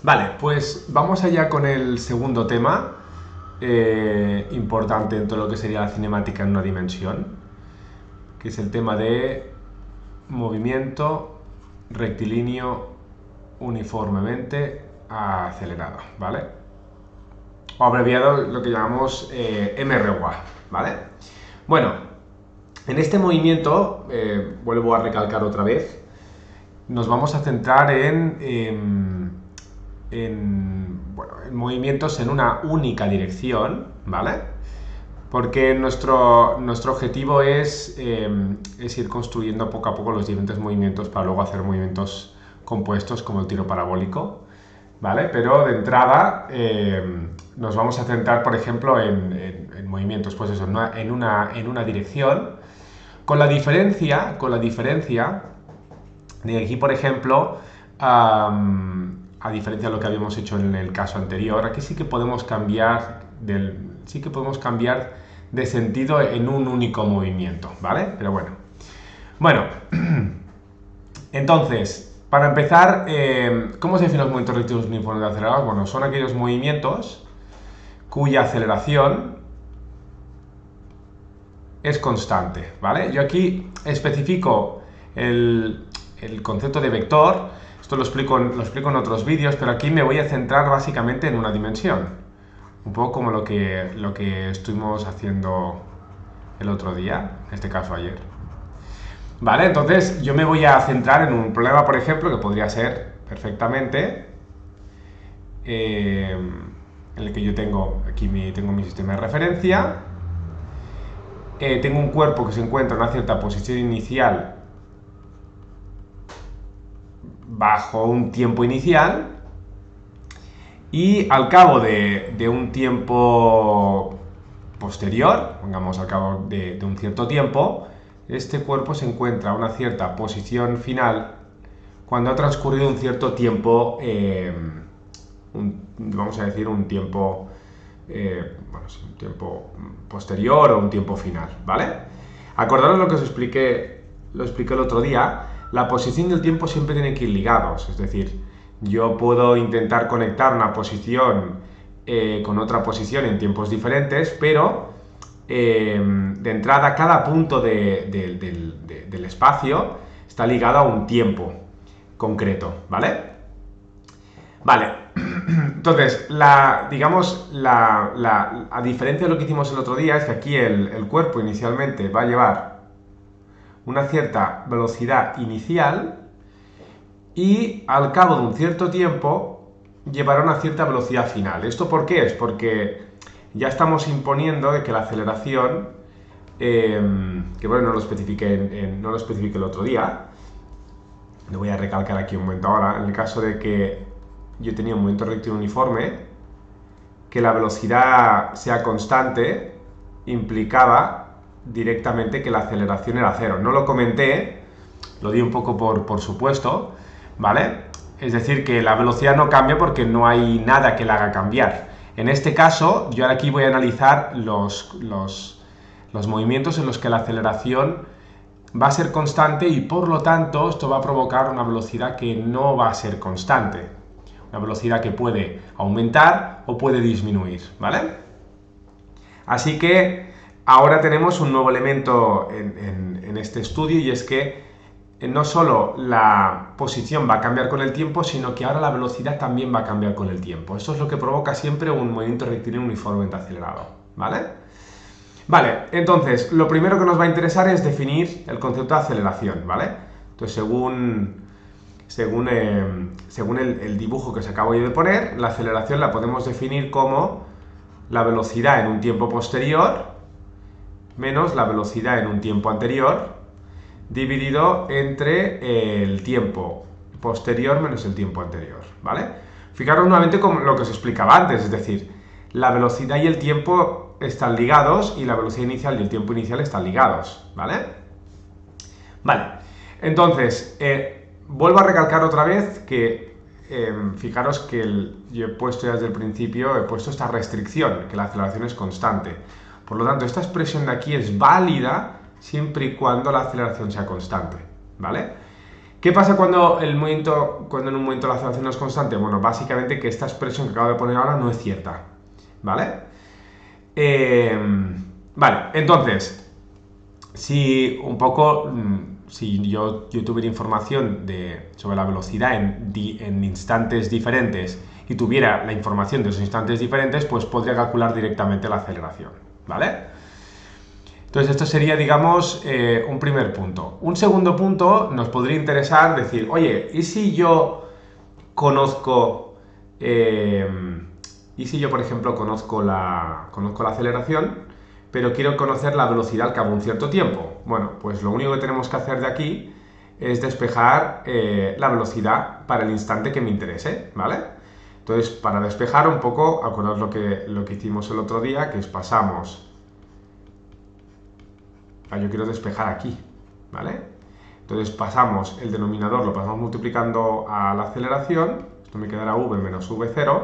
Vale, pues vamos allá con el segundo tema importante en todo lo que sería la cinemática en una dimensión, que es el tema de movimiento rectilíneo uniformemente acelerado, ¿vale? O abreviado lo que llamamos MRUA, ¿vale? Bueno, en este movimiento, vuelvo a recalcar otra vez, nos vamos a centrar en movimientos en una única dirección, ¿vale? Porque nuestro objetivo es ir construyendo poco a poco los diferentes movimientos para luego hacer movimientos compuestos como el tiro parabólico, ¿vale? Pero de entrada nos vamos a centrar, por ejemplo, en movimientos, pues eso, en una dirección, con la diferencia de aquí, por ejemplo, a diferencia de lo que habíamos hecho en el caso anterior, aquí sí que podemos cambiar de sentido en un único movimiento, ¿vale? Pero bueno, entonces, para empezar, ¿cómo se definen los movimientos rectilíneos uniformemente acelerados? Bueno, son aquellos movimientos cuya aceleración es constante, ¿vale? Yo aquí especifico el concepto de vector. Esto lo explico en otros vídeos, pero aquí me voy a centrar básicamente en una dimensión. Un poco como lo que estuvimos haciendo el otro día, en este caso ayer. Vale, entonces yo me voy a centrar en un problema, por ejemplo, que podría ser perfectamente en el que yo tengo mi sistema de referencia. Tengo un cuerpo que se encuentra en una cierta posición inicial bajo un tiempo inicial y al cabo de un tiempo posterior, pongamos al cabo de un cierto tiempo, este cuerpo se encuentra a una cierta posición final cuando ha transcurrido un cierto tiempo, vamos a decir un tiempo, un tiempo posterior o un tiempo final, ¿vale? Acordaros lo que os expliqué el otro día. La posición y el tiempo siempre tienen que ir ligados, es decir, yo puedo intentar conectar una posición con otra posición en tiempos diferentes, pero de entrada cada punto del espacio está ligado a un tiempo concreto, ¿vale? Vale, entonces, a diferencia de lo que hicimos el otro día, es que aquí el cuerpo inicialmente va a llevar una cierta velocidad inicial y al cabo de un cierto tiempo llevará una cierta velocidad final. ¿Esto por qué es? Porque ya estamos imponiendo de que la aceleración, que bueno, no lo especifiqué el otro día, lo voy a recalcar aquí un momento ahora, en el caso de que yo tenía un movimiento rectilíneo uniforme, que la velocidad sea constante, implicaba directamente que la aceleración era cero. No lo comenté, lo di un poco por supuesto, ¿vale? Es decir, que la velocidad no cambia porque no hay nada que la haga cambiar. En este caso, yo aquí voy a analizar los movimientos en los que la aceleración va a ser constante y por lo tanto esto va a provocar una velocidad que no va a ser constante. Una velocidad que puede aumentar o puede disminuir, ¿vale? Así que ahora tenemos un nuevo elemento en este estudio y es que no solo la posición va a cambiar con el tiempo, sino que ahora la velocidad también va a cambiar con el tiempo. Esto es lo que provoca siempre un movimiento rectilíneo uniformemente acelerado, ¿vale? Vale, entonces, lo primero que nos va a interesar es definir el concepto de aceleración, ¿vale? Entonces, según el dibujo que os acabo de poner, la aceleración la podemos definir como la velocidad en un tiempo posterior menos la velocidad en un tiempo anterior dividido entre el tiempo posterior menos el tiempo anterior, ¿vale? Fijaros nuevamente con lo que os explicaba antes, es decir, la velocidad y el tiempo están ligados y la velocidad inicial y el tiempo inicial están ligados, ¿vale? Vale, entonces, vuelvo a recalcar otra vez que fijaros que yo he puesto ya desde el principio, he puesto esta restricción, que la aceleración es constante. Por lo tanto, esta expresión de aquí es válida siempre y cuando la aceleración sea constante, ¿vale? ¿Qué pasa cuando en un momento la aceleración no es constante? Bueno, básicamente que esta expresión que acabo de poner ahora no es cierta, ¿vale? Vale, entonces, si yo tuviera información sobre la velocidad en instantes diferentes y tuviera la información de esos instantes diferentes, pues podría calcular directamente la aceleración, ¿vale? Entonces esto sería, digamos, un primer punto. Un segundo punto nos podría interesar decir, oye, ¿y si yo conozco, por ejemplo, conozco la aceleración, pero quiero conocer la velocidad al cabo de un cierto tiempo? Bueno, pues lo único que tenemos que hacer de aquí es despejar la velocidad para el instante que me interese, ¿vale? Entonces, para despejar un poco, acordaos lo que hicimos el otro día, que es pasamos... Yo quiero despejar aquí, ¿vale? Entonces pasamos el denominador, lo pasamos multiplicando a la aceleración, esto me quedará v menos v0,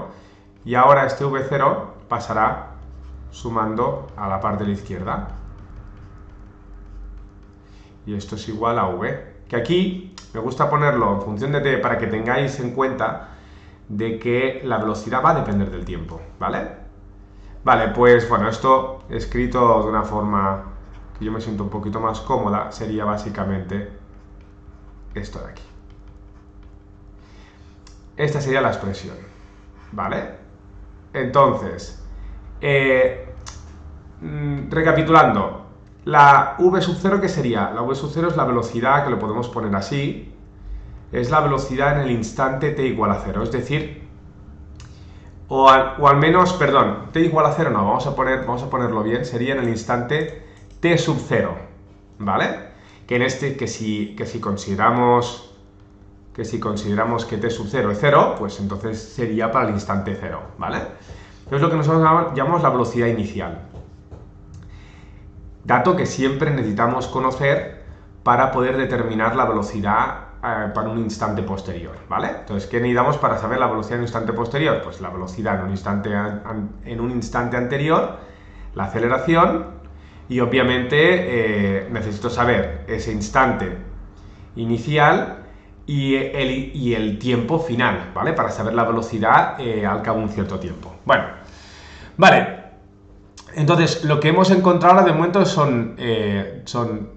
y ahora este v0 pasará sumando a la parte de la izquierda. Y esto es igual a v, que aquí me gusta ponerlo en función de t para que tengáis en cuenta de que la velocidad va a depender del tiempo, ¿vale? Vale, pues bueno, esto escrito de una forma que yo me siento un poquito más cómoda sería básicamente esto de aquí. Esta sería la expresión, ¿vale? Entonces, recapitulando, la v sub 0, ¿qué sería? La v sub 0 es la velocidad, que lo podemos poner así, es la velocidad en el instante t igual a 0, es decir, o al menos, perdón, t igual a 0 no, vamos a ponerlo bien, sería en el instante t sub 0, ¿vale? Que si consideramos que t sub 0 es 0, pues entonces sería para el instante 0, ¿vale? Es lo que nosotros llamamos la velocidad inicial. Dato que siempre necesitamos conocer para poder determinar la velocidad para un instante posterior, ¿vale? Entonces, ¿qué necesitamos para saber la velocidad en un instante posterior? Pues la velocidad en un instante anterior, la aceleración, y obviamente necesito saber ese instante inicial y el tiempo final, ¿vale? Para saber la velocidad al cabo de un cierto tiempo. Bueno, vale. Entonces, lo que hemos encontrado ahora de momento son,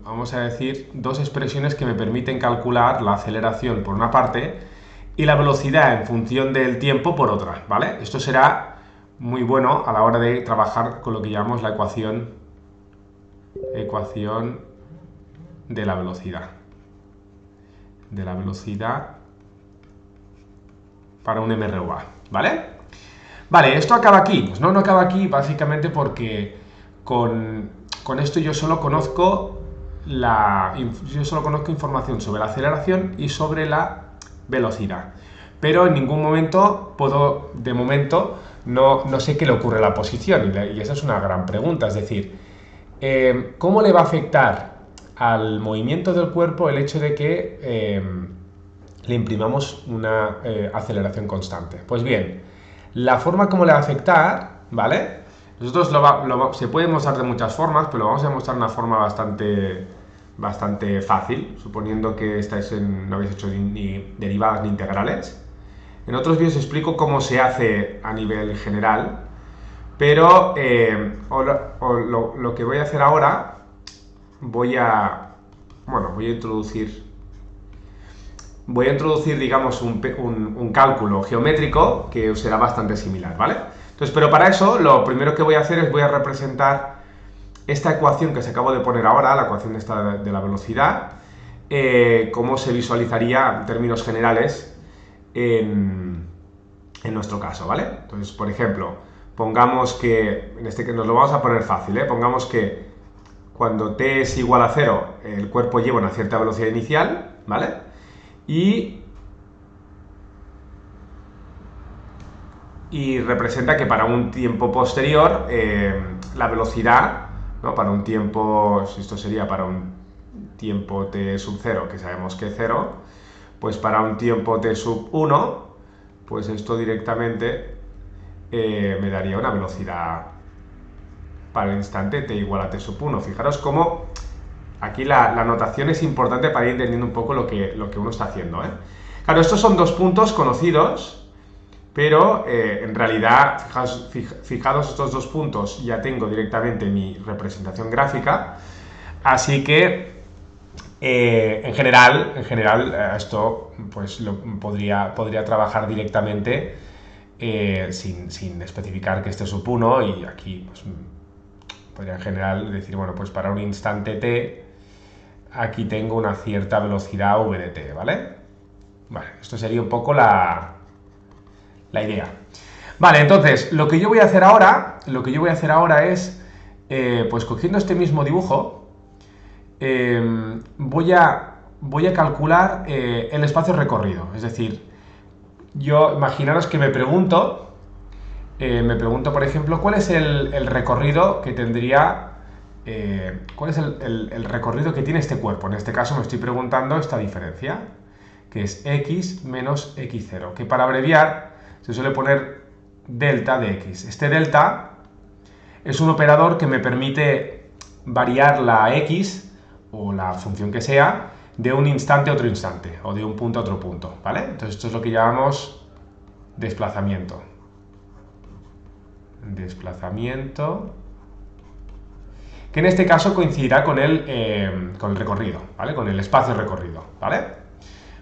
vamos a decir, dos expresiones que me permiten calcular la aceleración por una parte y la velocidad en función del tiempo por otra, ¿vale? Esto será muy bueno a la hora de trabajar con lo que llamamos la ecuación de la velocidad. Para un MRUA, ¿vale? Vale, ¿esto acaba aquí? Pues no acaba aquí básicamente porque con esto yo solo conozco información sobre la aceleración y sobre la velocidad. Pero en ningún momento de momento, no sé qué le ocurre a la posición y esa es una gran pregunta, es decir, ¿cómo le va a afectar al movimiento del cuerpo el hecho de que le imprimamos una aceleración constante? Pues bien, la forma como le va a afectar, ¿vale? Nosotros se puede mostrar de muchas formas, pero lo vamos a mostrar de una forma bastante fácil, suponiendo que no habéis hecho ni derivadas ni integrales. En otros vídeos explico cómo se hace a nivel general, pero lo que voy a hacer ahora, voy a introducir, digamos, un cálculo geométrico que será bastante similar, ¿vale? Entonces, pero para eso, lo primero que voy a hacer es voy a representar esta ecuación que os acabo de poner ahora, la ecuación esta de la velocidad, cómo se visualizaría en términos generales en nuestro caso, ¿vale? Entonces, por ejemplo, pongamos que, que nos lo vamos a poner fácil, pongamos que cuando t es igual a 0, el cuerpo lleva una cierta velocidad inicial, ¿vale? Y representa que para un tiempo posterior la velocidad, ¿no? Para un tiempo, esto sería para un tiempo t sub 0, que sabemos que es 0, pues para un tiempo t sub 1, pues esto directamente me daría una velocidad para el instante t igual a t sub 1. Fijaros cómo Aquí la notación es importante para ir entendiendo un poco lo que uno está haciendo, ¿eh? Claro, estos son dos puntos conocidos, pero en realidad, fijados estos dos puntos, ya tengo directamente mi representación gráfica, así que en general, esto pues podría trabajar directamente sin especificar que este es sub 1 y aquí pues, podría en general decir, bueno, pues para un instante t aquí tengo una cierta velocidad v de t, ¿vale? Vale, esto sería un poco la idea. Vale, entonces, lo que yo voy a hacer ahora es, pues cogiendo este mismo dibujo, voy a calcular el espacio recorrido. Es decir, imaginaros que me pregunto, por ejemplo, cuál es el recorrido que tendría, cuál es el recorrido que tiene este cuerpo. En este caso me estoy preguntando esta diferencia, que es x menos x0, que para abreviar se suele poner delta de x. Este delta es un operador que me permite variar la x, o la función que sea, de un instante a otro instante, o de un punto a otro punto, ¿vale? Entonces esto es lo que llamamos desplazamiento. Que en este caso coincidirá con el recorrido, ¿vale? Con el espacio recorrido, ¿vale?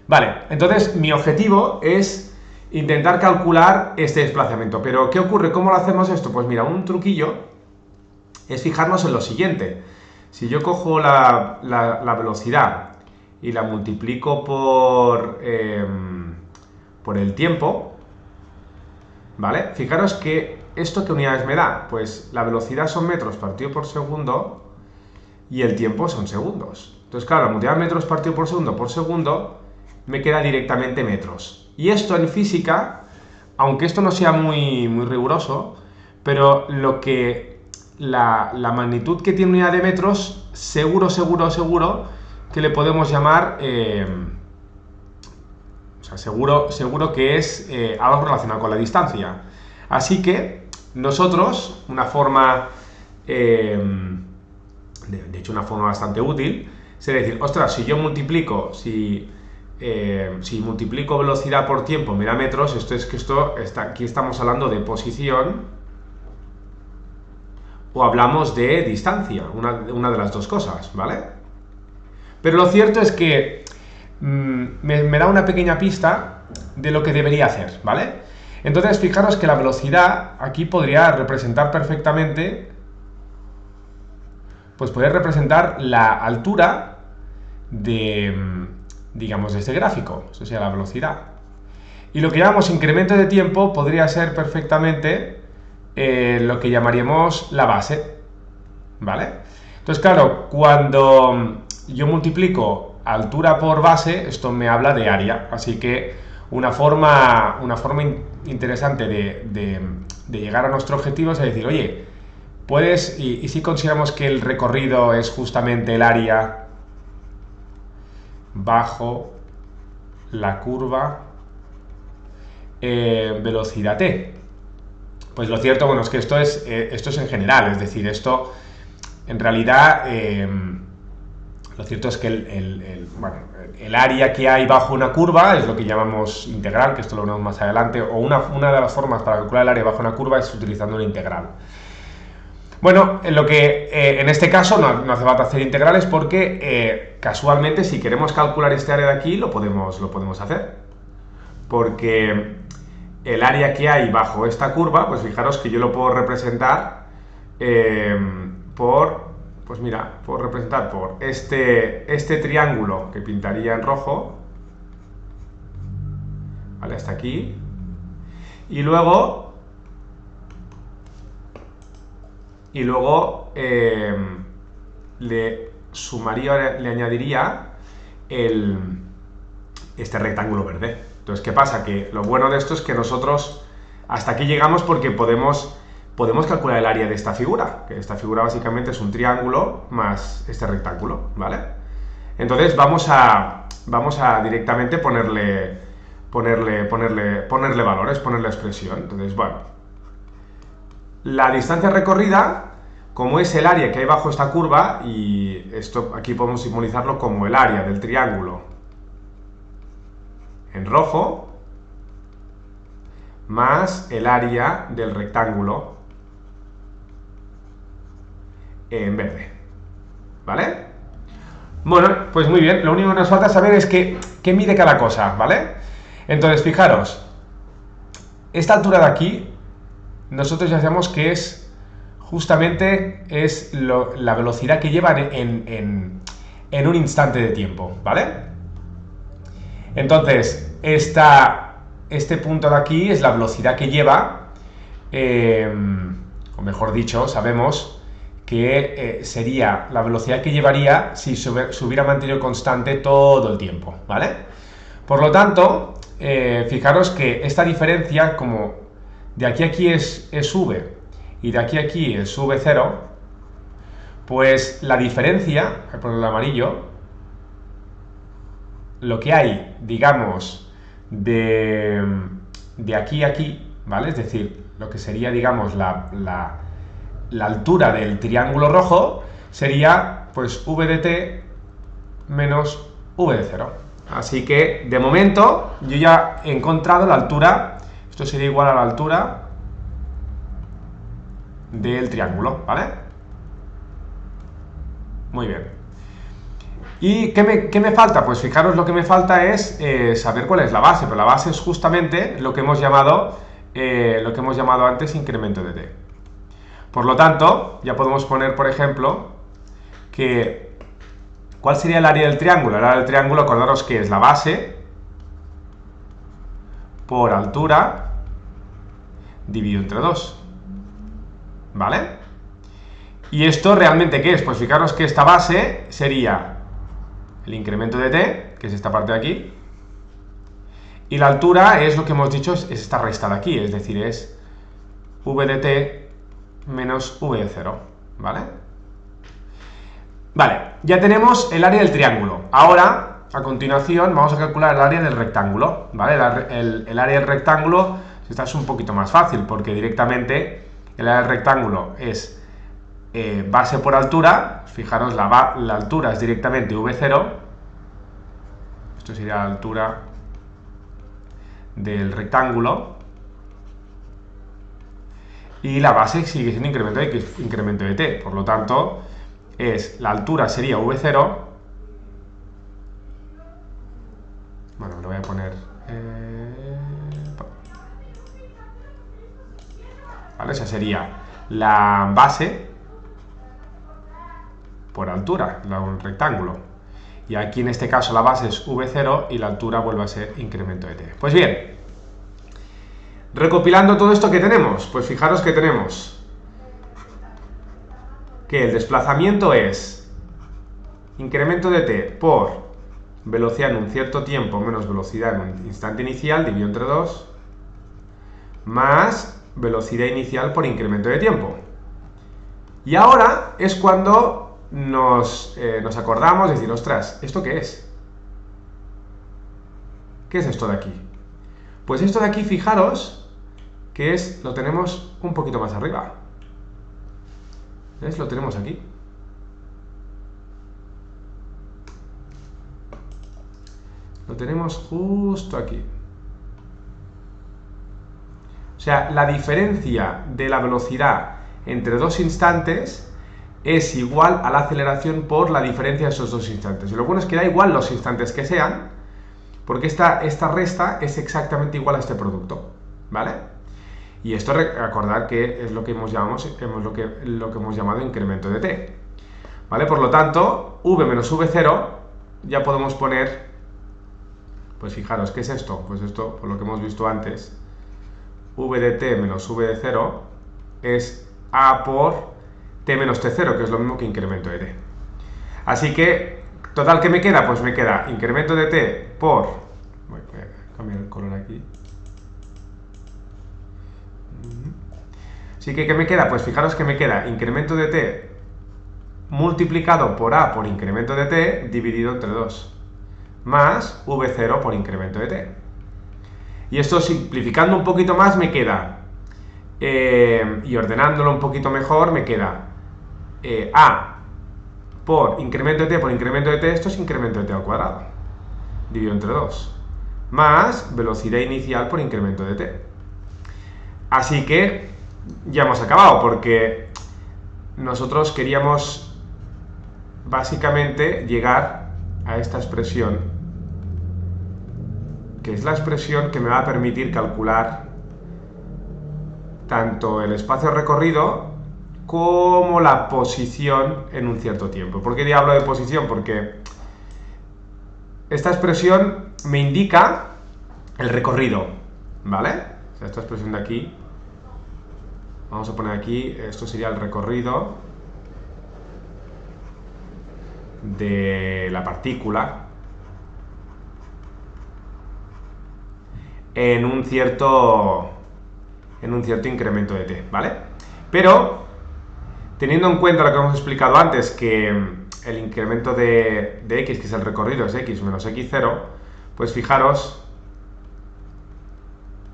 Vale, entonces mi objetivo es intentar calcular este desplazamiento. Pero, ¿qué ocurre? ¿Cómo lo hacemos esto? Pues mira, un truquillo es fijarnos en lo siguiente. Si yo cojo la velocidad y la multiplico por el tiempo, ¿vale? Fijaros que ¿esto qué unidades me da? Pues la velocidad son metros partido por segundo y el tiempo son segundos. Entonces, claro, la multiplicar metros partido por segundo me queda directamente metros. Y esto en física, aunque esto no sea muy riguroso, pero la magnitud que tiene unidad de metros, seguro que le podemos llamar, o sea, seguro que es algo relacionado con la distancia. Así que nosotros, una forma, de hecho una forma bastante útil, sería decir, ostras, si yo multiplico, si multiplico velocidad por tiempo me da metros, aquí estamos hablando de posición o hablamos de distancia, una de las dos cosas, ¿vale? Pero lo cierto es que me da una pequeña pista de lo que debería hacer, ¿vale? Entonces, fijaros que la velocidad aquí podría representar perfectamente, pues podría representar la altura digamos, de este gráfico, eso sería la velocidad. Y lo que llamamos incremento de tiempo podría ser perfectamente lo que llamaríamos la base, ¿vale? Entonces, claro, cuando yo multiplico altura por base, esto me habla de área, así que una forma interesante de llegar a nuestro objetivo es decir, oye, y si consideramos que el recorrido es justamente el área bajo la curva velocidad t. Pues lo cierto, bueno, es que esto es en general, es decir, esto en realidad lo cierto es que el área que hay bajo una curva es lo que llamamos integral, que esto lo veremos más adelante, o una de las formas para calcular el área bajo una curva es utilizando una integral. Bueno, en este caso no hace falta hacer integrales porque casualmente si queremos calcular este área de aquí lo podemos hacer. Porque el área que hay bajo esta curva, pues fijaros que yo lo puedo representar puedo representar por este triángulo que pintaría en rojo, ¿vale? Hasta aquí. Y luego le añadiría este rectángulo verde. Entonces, ¿qué pasa? Que lo bueno de esto es que nosotros hasta aquí llegamos porque podemos calcular el área de esta figura, que esta figura básicamente es un triángulo más este rectángulo, ¿vale? Entonces vamos a directamente ponerle valores, ponerle expresión. Entonces, bueno, la distancia recorrida como es el área que hay bajo esta curva, y esto aquí podemos simbolizarlo como el área del triángulo en rojo, más el área del rectángulo en verde, ¿vale? Bueno, pues muy bien, lo único que nos falta saber es qué mide cada cosa, ¿vale? Entonces, fijaros, esta altura de aquí, nosotros ya sabemos que es, justamente, es la velocidad que lleva en un instante de tiempo, ¿vale? Entonces, este punto de aquí es la velocidad que lleva, o mejor dicho, sabemos que sería la velocidad que llevaría si se hubiera mantenido constante todo el tiempo, ¿vale? Por lo tanto, fijaros que esta diferencia, como de aquí a aquí es v y de aquí a aquí es v0, pues la diferencia, voy a ponerlo amarillo, lo que hay, digamos, de aquí a aquí, ¿vale? Es decir, lo que sería, digamos, la altura del triángulo rojo sería, pues, v de t menos v de 0. Así que, de momento, yo ya he encontrado la altura, esto sería igual a la altura del triángulo, ¿vale? Muy bien. ¿Y qué me falta? Pues fijaros, lo que me falta es saber cuál es la base, pero la base es justamente lo que hemos llamado antes incremento de t. Por lo tanto, ya podemos poner, por ejemplo, que ¿cuál sería el área del triángulo? El área del triángulo, acordaros que es la base por altura dividido entre 2, ¿vale? ¿Y esto realmente qué es? Pues fijaros que esta base sería el incremento de t, que es esta parte de aquí, y la altura es lo que hemos dicho, es esta resta de aquí, es decir, es v de t menos v de 0, ¿vale? Vale, ya tenemos el área del triángulo. Ahora, a continuación, vamos a calcular el área del rectángulo, ¿vale? El área del rectángulo, esta es un poquito más fácil, porque directamente el área del rectángulo es base por altura. Fijaros, la altura es directamente v0, esto sería la altura del rectángulo, y la base sigue siendo incremento de t, por lo tanto, la altura sería v0, bueno, lo voy a poner, ¿vale? Esa sería la base por altura, un rectángulo, y aquí en este caso la base es v0 y la altura vuelve a ser incremento de t. Pues bien, recopilando todo esto que tenemos, pues fijaros que tenemos que el desplazamiento es incremento de t por velocidad en un cierto tiempo menos velocidad en un instante inicial dividido entre 2 más velocidad inicial por incremento de tiempo. Y ahora es cuando nos acordamos de decir, ostras, ¿esto qué es? ¿Qué es esto de aquí? Pues esto de aquí, fijaros, que lo tenemos un poquito más arriba. ¿Ves? Lo tenemos aquí. Lo tenemos justo aquí. O sea, la diferencia de la velocidad entre dos instantes es igual a la aceleración por la diferencia de esos dos instantes. Y lo bueno es que da igual los instantes que sean, porque esta resta es exactamente igual a este producto, ¿vale? Y esto recordar que es lo que hemos llamado incremento de t, ¿vale? Por lo tanto, v menos v0 ya podemos poner, pues fijaros, ¿qué es esto? Pues esto, por lo que hemos visto antes, v de t menos v de 0 es a por t menos t0, que es lo mismo que incremento de t. Así que, total, ¿qué me queda? Pues me queda incremento de t por... Voy a cambiar el color aquí. Así que, ¿qué me queda? Pues fijaros que me queda incremento de t multiplicado por a por incremento de t dividido entre 2, más v0 por incremento de t. Y esto, simplificando un poquito más, me queda, y ordenándolo un poquito mejor, me queda A por incremento de t por incremento de t, esto es incremento de t al cuadrado, dividido entre 2, más velocidad inicial por incremento de t. Así que ya hemos acabado, porque nosotros queríamos básicamente llegar a esta expresión, que es la expresión que me va a permitir calcular tanto el espacio recorrido como la posición en un cierto tiempo. ¿Por qué hablo de posición? Porque esta expresión me indica el recorrido, ¿vale? O sea, esta expresión de aquí, vamos a poner aquí, esto sería el recorrido de la partícula en un cierto incremento de t, ¿vale? Pero, teniendo en cuenta lo que hemos explicado antes, que el incremento de x, que es el recorrido, es x menos x0, pues fijaros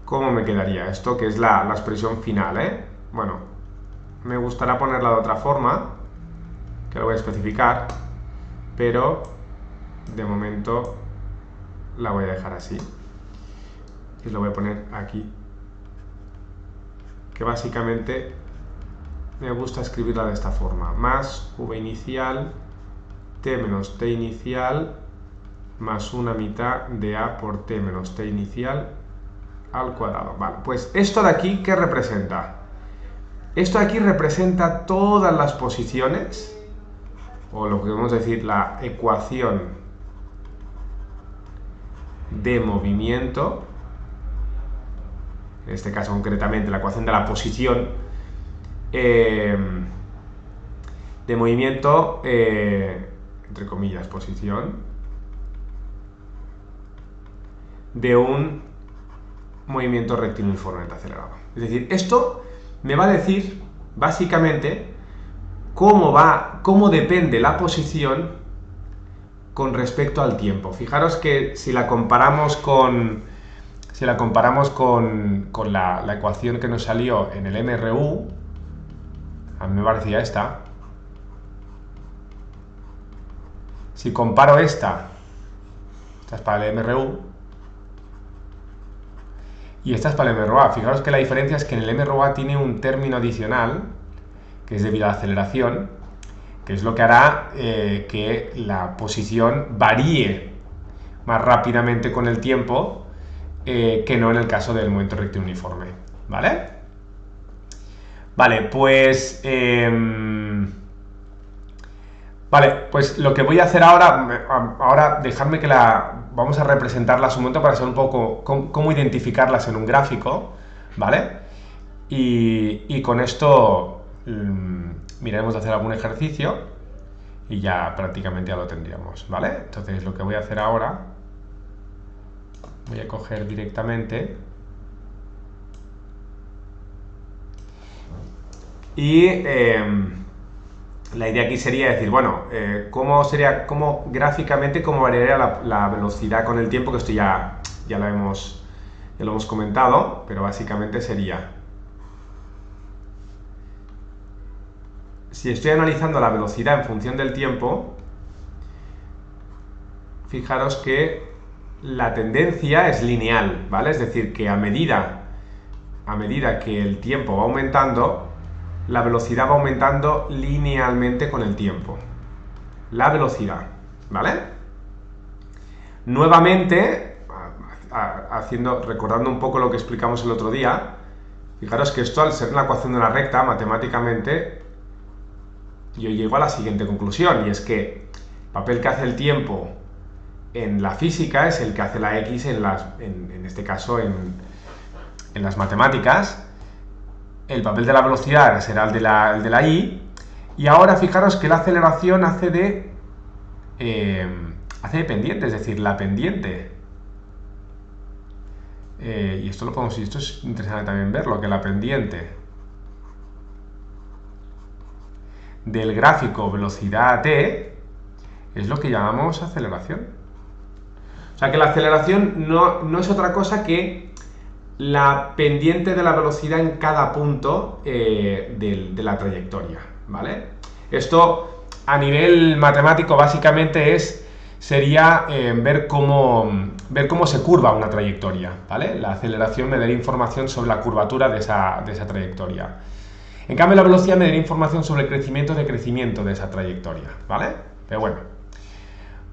cómo me quedaría esto, que es la expresión final, ¿eh? Bueno, me gustaría ponerla de otra forma, que lo voy a especificar, pero de momento la voy a dejar así. Y lo voy a poner aquí, que básicamente me gusta escribirla de esta forma: más v inicial t menos t inicial más una mitad de a por t menos t inicial al cuadrado. Vale, pues esto de aquí, ¿qué representa? Esto de aquí representa todas las posiciones, o lo que podemos decir, la ecuación de movimiento, en este caso concretamente la ecuación de la posición de movimiento, entre comillas, posición de un movimiento rectilíneo uniformemente acelerado. Es decir, esto me va a decir básicamente cómo depende la posición con respecto al tiempo. Fijaros que si la comparamos con la ecuación que nos salió en el MRU, a mí me parecía esta. Si comparo esta es para el MRU, y esta es para el MRUA. Fijaros que la diferencia es que en el MRUA tiene un término adicional, que es debido a la aceleración, que es lo que hará que la posición varíe más rápidamente con el tiempo que no en el caso del movimiento rectilíneo uniforme, ¿vale? Vale, pues lo que voy a hacer ahora dejadme que vamos a representarlas un momento para saber un poco cómo identificarlas en un gráfico, ¿vale? Y con esto miraremos de hacer algún ejercicio y ya prácticamente ya lo tendríamos, ¿vale? Entonces lo que voy a hacer ahora, voy a coger directamente y la idea aquí sería decir, bueno, gráficamente cómo variaría la velocidad con el tiempo, que esto ya lo hemos comentado, pero básicamente sería, si estoy analizando la velocidad en función del tiempo, fijaros que la tendencia es lineal, ¿vale? Es decir, que a medida que el tiempo va aumentando, la velocidad va aumentando linealmente con el tiempo. La velocidad, ¿vale? Nuevamente, recordando un poco lo que explicamos el otro día, fijaros que esto, al ser una ecuación de una recta, matemáticamente, yo llego a la siguiente conclusión, y es que el papel que hace el tiempo en la física es el que hace la X en este caso en las matemáticas. El papel de la velocidad será el de la Y, y ahora fijaros que la aceleración hace de pendiente, es decir, la pendiente. Y esto es interesante también verlo, que la pendiente del gráfico velocidad t es lo que llamamos aceleración. O sea que la aceleración no es otra cosa que la pendiente de la velocidad en cada punto de la trayectoria, ¿vale? Esto a nivel matemático básicamente sería ver cómo se curva una trayectoria, ¿vale? La aceleración me daría información sobre la curvatura de esa trayectoria. En cambio, la velocidad me daría información sobre el crecimiento de esa trayectoria, ¿vale? Pero bueno.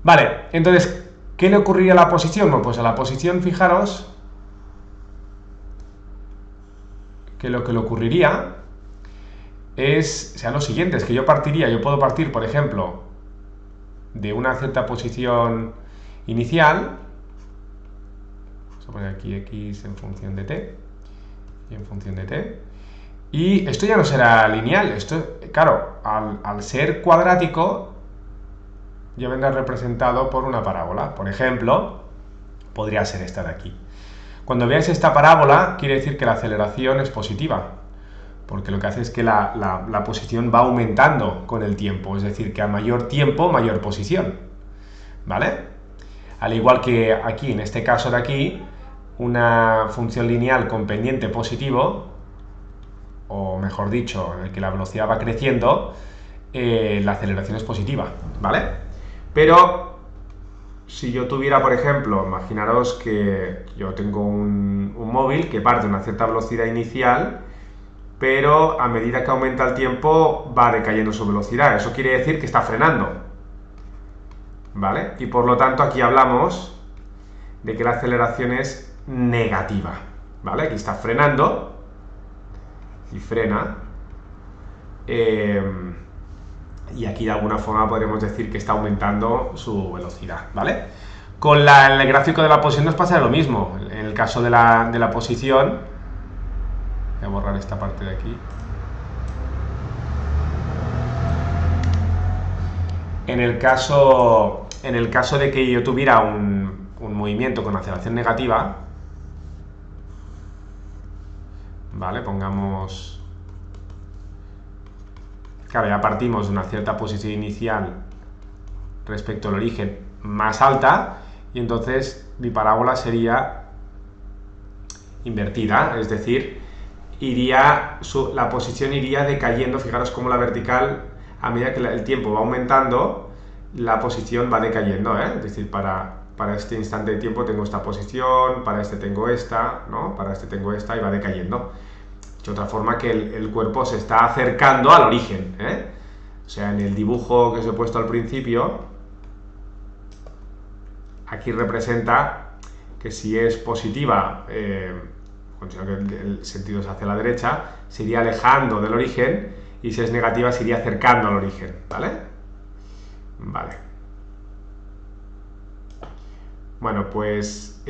Vale, entonces, ¿qué le ocurriría a la posición? Bueno, pues a la posición, fijaros, que lo que le ocurriría sea lo siguiente, es que yo puedo partir, por ejemplo, de una cierta posición inicial, vamos a poner aquí x en función de t, y en función de t, y esto ya no será lineal, esto, claro, al ser cuadrático, ya vendrá representado por una parábola. Por ejemplo, podría ser esta de aquí. Cuando veáis esta parábola, quiere decir que la aceleración es positiva, porque lo que hace es que la posición va aumentando con el tiempo, es decir, que a mayor tiempo, mayor posición, ¿vale? Al igual que aquí, en este caso de aquí, una función lineal con pendiente positivo, o mejor dicho, en el que la velocidad va creciendo, la aceleración es positiva, ¿vale? Pero si yo tuviera, por ejemplo, imaginaros que yo tengo un móvil que parte de una cierta velocidad inicial, pero a medida que aumenta el tiempo va decayendo su velocidad. Eso quiere decir que está frenando, ¿vale? Y por lo tanto aquí hablamos de que la aceleración es negativa, ¿vale? Aquí está frenando y frena. Y aquí de alguna forma podríamos decir que está aumentando su velocidad, ¿vale? Con el gráfico de la posición nos pasa lo mismo. En el caso de la posición, voy a borrar esta parte de aquí. En el caso de que yo tuviera un movimiento con aceleración negativa, ¿vale? Pongamos... Claro, ya partimos de una cierta posición inicial respecto al origen más alta, y entonces mi parábola sería invertida, es decir, la posición iría decayendo. Fijaros cómo la vertical, a medida que el tiempo va aumentando, la posición va decayendo, ¿eh? Es decir, para este instante de tiempo tengo esta posición, para este tengo esta, ¿no? Para este tengo esta, y va decayendo. De otra forma que el cuerpo se está acercando al origen, ¿eh? O sea, en el dibujo que os he puesto al principio, aquí representa que si es positiva, considero que el sentido es hacia la derecha, se iría alejando del origen, y si es negativa se iría acercando al origen, ¿vale? Vale. Bueno, pues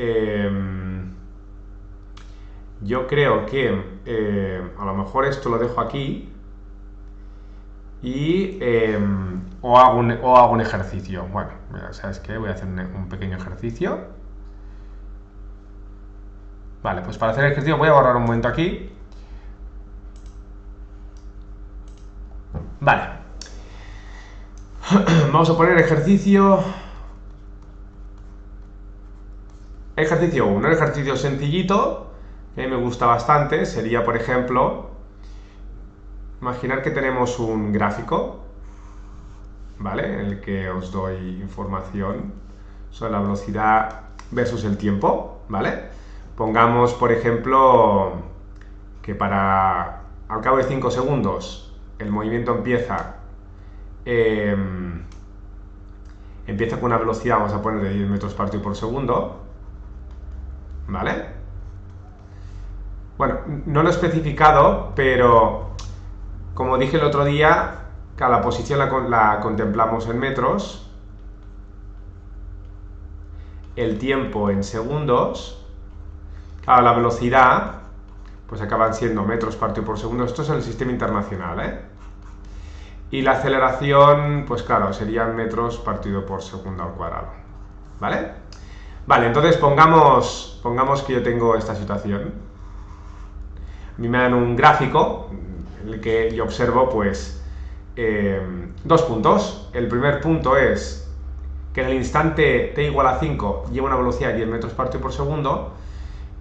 yo creo que a lo mejor esto lo dejo aquí y o hago un ejercicio. Bueno, ¿sabes qué? Voy a hacer un pequeño ejercicio. Vale, pues para hacer el ejercicio voy a borrar un momento aquí. Vale. Vamos a poner ejercicio 1, ejercicio sencillito, que me gusta bastante. Sería, por ejemplo, imaginar que tenemos un gráfico, ¿vale? En el que os doy información sobre la velocidad versus el tiempo, ¿vale? Pongamos, por ejemplo, que al cabo de 5 segundos el movimiento empieza con una velocidad, vamos a poner, de 10 metros partido por segundo, ¿vale? Bueno, no lo he especificado, pero como dije el otro día, cada posición la contemplamos en metros, el tiempo en segundos, claro, la velocidad pues acaban siendo metros partido por segundo. Esto es en el sistema internacional, ¿eh? Y la aceleración, pues claro, serían metros partido por segundo al cuadrado, ¿vale? Vale, entonces pongamos que yo tengo esta situación. A mí me dan un gráfico en el que yo observo, pues, 2 puntos. El primer punto es que en el instante t igual a 5 lleva una velocidad de 10 metros partido por segundo,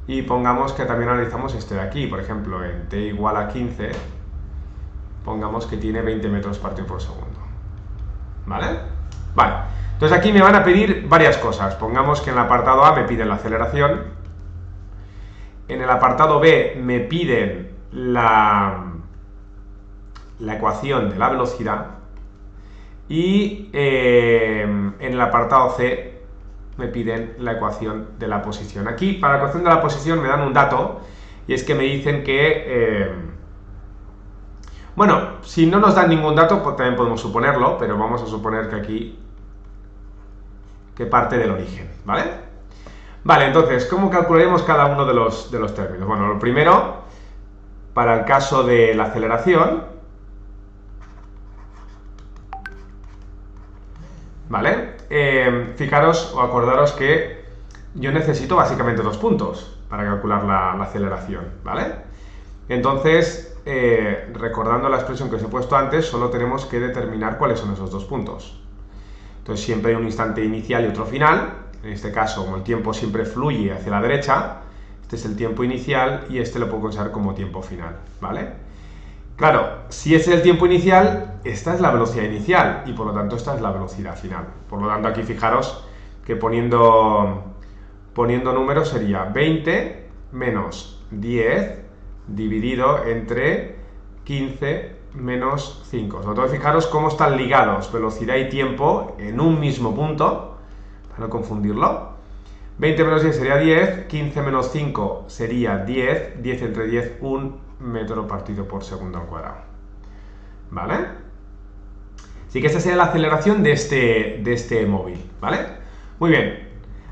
y pongamos que también analizamos este de aquí, por ejemplo, en t igual a 15, pongamos que tiene 20 metros partido por segundo. ¿Vale? Vale. Entonces aquí me van a pedir varias cosas. Pongamos que en el apartado A me piden la aceleración. En el apartado B me piden la ecuación de la velocidad. Y en el apartado C me piden la ecuación de la posición. Aquí, para la ecuación de la posición me dan un dato, y es que me dicen que... bueno, si no nos dan ningún dato, pues también podemos suponerlo, pero vamos a suponer que aquí... que parte del origen, ¿vale? Vale, entonces, ¿cómo calcularemos cada uno de los términos? Bueno, lo primero, para el caso de la aceleración, ¿vale? Fijaros o acordaros que yo necesito básicamente 2 puntos para calcular la aceleración, ¿vale? Entonces, recordando la expresión que os he puesto antes, solo tenemos que determinar cuáles son esos 2 puntos. Entonces siempre hay un instante inicial y otro final. En este caso, como el tiempo siempre fluye hacia la derecha, este es el tiempo inicial y este lo puedo considerar como tiempo final, ¿vale? Claro, si es el tiempo inicial, esta es la velocidad inicial y por lo tanto esta es la velocidad final. Por lo tanto aquí fijaros que poniendo números sería 20 menos 10 dividido entre 15 menos 5. Sobre todo fijaros cómo están ligados velocidad y tiempo en un mismo punto, para no confundirlo. 20 menos 10 sería 10, 15 menos 5 sería 10, 10 entre 10, 1 metro partido por segundo al cuadrado. ¿Vale? Así que esta sería la aceleración de este móvil, ¿vale? Muy bien.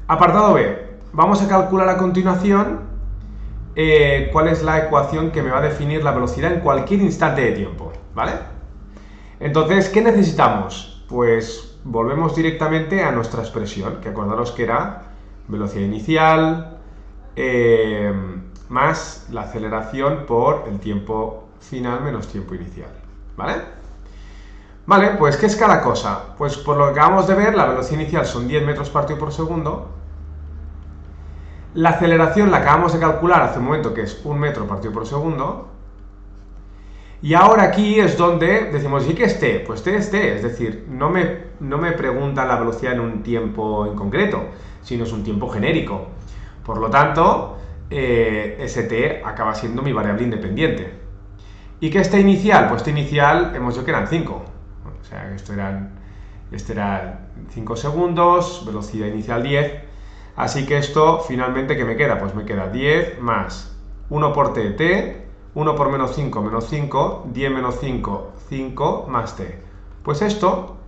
Apartado B. Vamos a calcular a continuación cuál es la ecuación que me va a definir la velocidad en cualquier instante de tiempo, ¿vale? Entonces, ¿qué necesitamos? Pues volvemos directamente a nuestra expresión, que acordaros que era velocidad inicial más la aceleración por el tiempo final menos tiempo inicial, ¿vale? Vale, pues ¿qué es cada cosa? Pues por lo que acabamos de ver, la velocidad inicial son 10 metros partido por segundo. La aceleración la acabamos de calcular hace un momento, que es 1 metro partido por segundo. Y ahora aquí es donde decimos, ¿y qué es t? Pues t es t, es decir, no me preguntan la velocidad en un tiempo en concreto, sino es un tiempo genérico. Por lo tanto, ese t acaba siendo mi variable independiente. ¿Y qué es t inicial? Pues t inicial hemos dicho que eran 5. O sea, este era 5 segundos, velocidad inicial 10. Así que esto, finalmente, ¿qué me queda? Pues me queda 10 más 1 por t, 1 por menos 5, 10 menos 5, 5 más t. Pues esto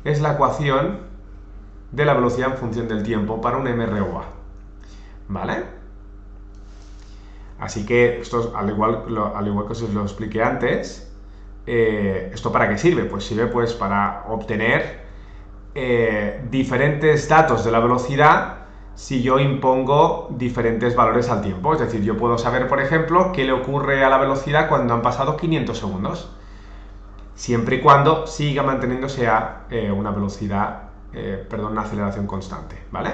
es la ecuación de la velocidad en función del tiempo para un MROA. ¿Vale? Así que, esto, al igual que os lo expliqué antes, ¿esto para qué sirve? Pues sirve pues para obtener diferentes datos de la velocidad si yo impongo diferentes valores al tiempo. Es decir, yo puedo saber, por ejemplo, qué le ocurre a la velocidad cuando han pasado 500 segundos, siempre y cuando siga manteniéndose a una velocidad, una aceleración constante, ¿vale?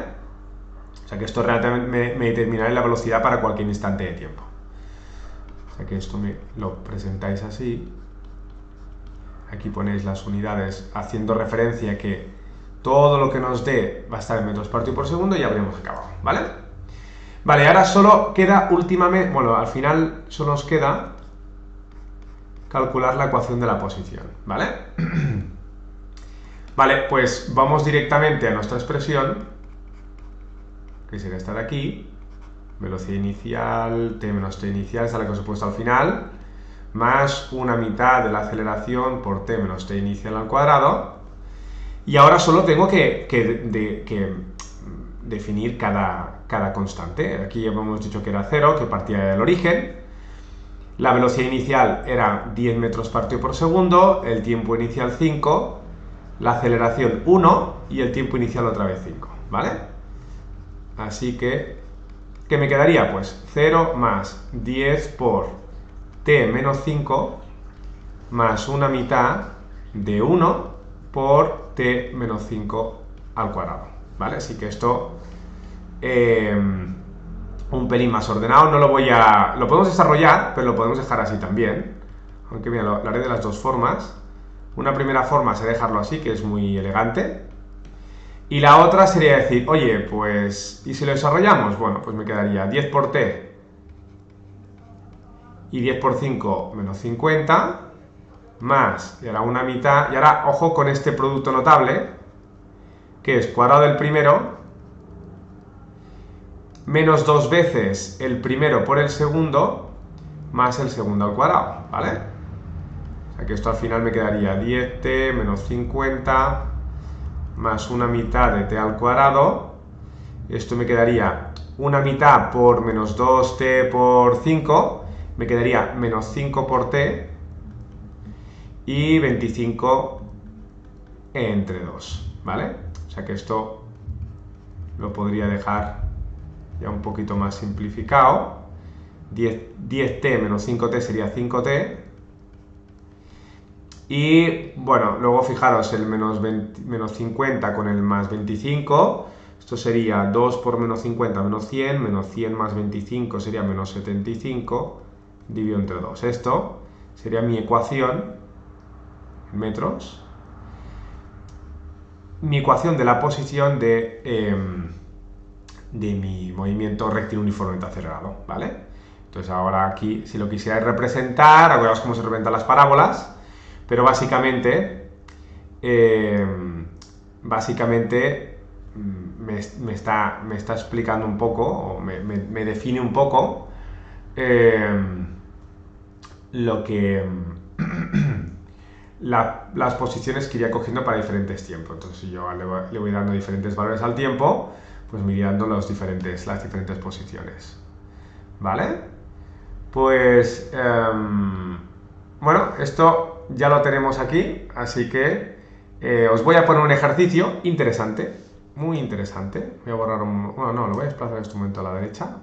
O sea que esto realmente me determinará la velocidad para cualquier instante de tiempo. O sea que esto me lo presentáis así. Aquí ponéis las unidades haciendo referencia a que todo lo que nos dé va a estar en metros partido por segundo y ya habríamos acabado, ¿vale? Vale, ahora solo queda últimamente, bueno, al final solo nos queda calcular la ecuación de la posición, ¿vale? Vale, pues vamos directamente a nuestra expresión, que sería esta de aquí, velocidad inicial, t menos t inicial, esta es la que os he puesto al final, más una mitad de la aceleración por t menos t inicial al cuadrado. Y ahora solo tengo que definir cada constante. Aquí ya hemos dicho que era 0, que partía del origen. La velocidad inicial era 10 metros partido por segundo, el tiempo inicial 5, la aceleración 1 y el tiempo inicial otra vez 5, ¿vale? Así que, ¿qué me quedaría? Pues 0 más 10 por t menos 5 más una mitad de 1 por t menos 5 al cuadrado, ¿vale? Así que esto un pelín más ordenado, no lo podemos desarrollar, pero lo podemos dejar así también, aunque mira, lo haré de las dos formas. Una primera forma sería dejarlo así, que es muy elegante. Y la otra sería decir, oye, pues, ¿y si lo desarrollamos? Bueno, pues me quedaría 10 por t y 10 por 5 menos 50, más, y ahora una mitad, y ahora ojo con este producto notable, que es cuadrado del primero, menos 2 veces el primero por el segundo, más el segundo al cuadrado, ¿vale? O sea que esto al final me quedaría 10t menos 50, más una mitad de t al cuadrado. Esto me quedaría una mitad por menos 2t por 5, me quedaría menos 5 por t, y 25 entre 2, ¿vale? O sea que esto lo podría dejar ya un poquito más simplificado. 10t menos 5t sería 5t. Y bueno, luego fijaros el menos 50 con el más 25. Esto sería 2 por menos 50 menos 100, menos 100 más 25 sería menos 75, dividido entre 2. Esto sería mi ecuación en metros. Mi ecuación de la posición de mi movimiento rectilíneo uniformemente acelerado, ¿vale? Entonces ahora aquí, si lo quisierais representar, acordaos cómo se representan las parábolas, pero básicamente, me está explicando un poco, o me define un poco lo que las posiciones que iría cogiendo para diferentes tiempos. Entonces, si yo le voy dando diferentes valores al tiempo, pues me iría dando las diferentes posiciones. ¿Vale? Pues, bueno, esto ya lo tenemos aquí, así que os voy a poner un ejercicio interesante, muy interesante. Voy a borrar bueno, no, lo voy a desplazar en este momento a la derecha.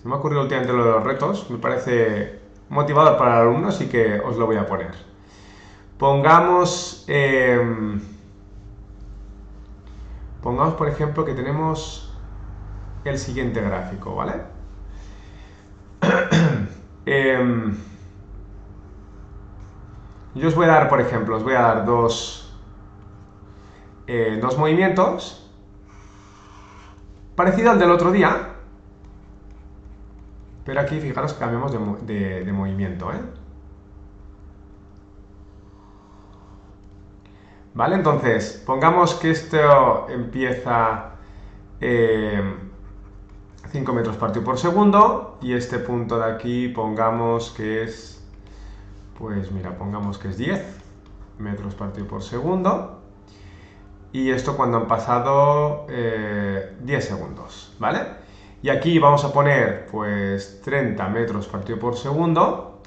Se me ha ocurrido últimamente lo de los retos, me parece motivador para el alumno, así que os lo voy a poner. Pongamos, por ejemplo, que tenemos el siguiente gráfico, ¿vale? Yo os voy a dar, por ejemplo, dos movimientos, parecido al del otro día, pero aquí fijaros que cambiamos de movimiento, ¿eh? ¿Vale? Entonces, pongamos que esto empieza 5 metros partido por segundo, y este punto de aquí pongamos que es, pues mira, pongamos que es 10 metros partido por segundo, y esto cuando han pasado 10 segundos, ¿vale? Y aquí vamos a poner pues 30 metros partido por segundo,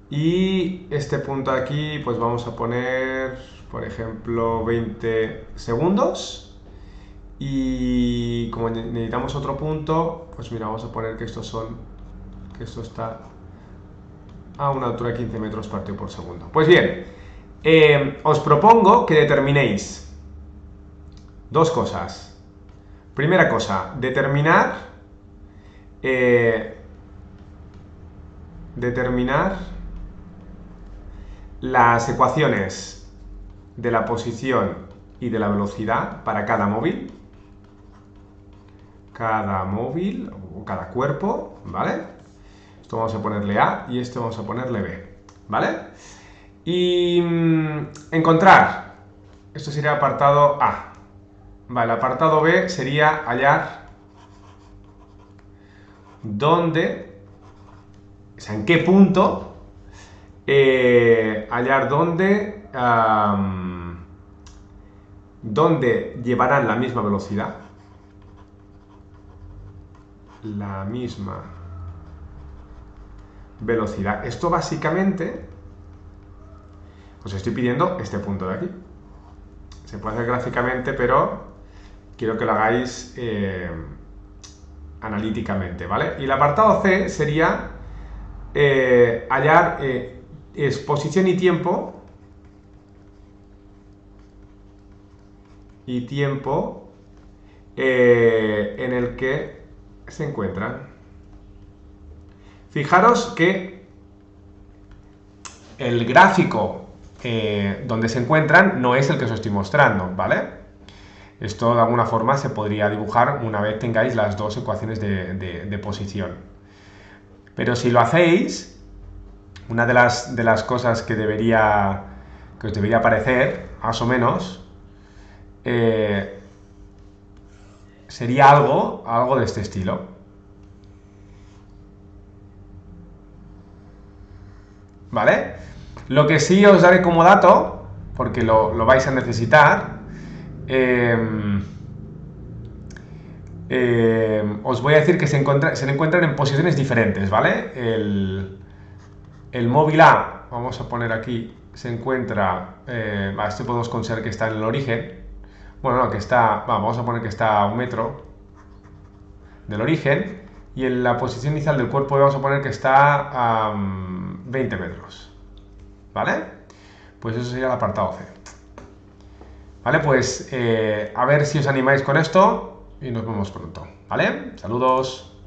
y este punto de aquí pues vamos a poner, por ejemplo, 20 segundos, y como necesitamos otro punto, pues mira, vamos a poner que esto está a una altura de 15 metros partido por segundo. Pues bien, os propongo que determinéis dos cosas. Primera cosa, determinar las ecuaciones de la posición y de la velocidad para cada móvil o cada cuerpo, ¿vale? Esto vamos a ponerle A y esto vamos a ponerle B, ¿vale? Y encontrar, esto sería apartado A. Vale, apartado B sería hallar dónde, o sea, en qué punto, hallar dónde llevarán la misma velocidad. La misma velocidad. Esto básicamente os estoy pidiendo este punto de aquí. Se puede hacer gráficamente, pero quiero que lo hagáis analíticamente, ¿vale? Y el apartado C sería hallar posición y tiempo en el que se encuentran. Fijaros que el gráfico donde se encuentran no es el que os estoy mostrando, ¿vale? Esto de alguna forma se podría dibujar una vez tengáis las dos ecuaciones de posición. Pero si lo hacéis, una de las cosas que os debería parecer, más o menos, sería algo de este estilo. ¿Vale? Lo que sí os daré como dato, porque lo vais a necesitar, os voy a decir que se encuentran en posiciones diferentes, ¿vale? El móvil A, vamos a poner aquí, se encuentra, este podemos considerar que está en el origen, bueno, no, que está, vamos a poner que está a 1 metro del origen, y en la posición inicial del cuerpo vamos a poner que está a 20 metros, ¿vale? Pues eso sería el apartado C. ¿Vale? Pues a ver si os animáis con esto y nos vemos pronto, ¿vale? Saludos.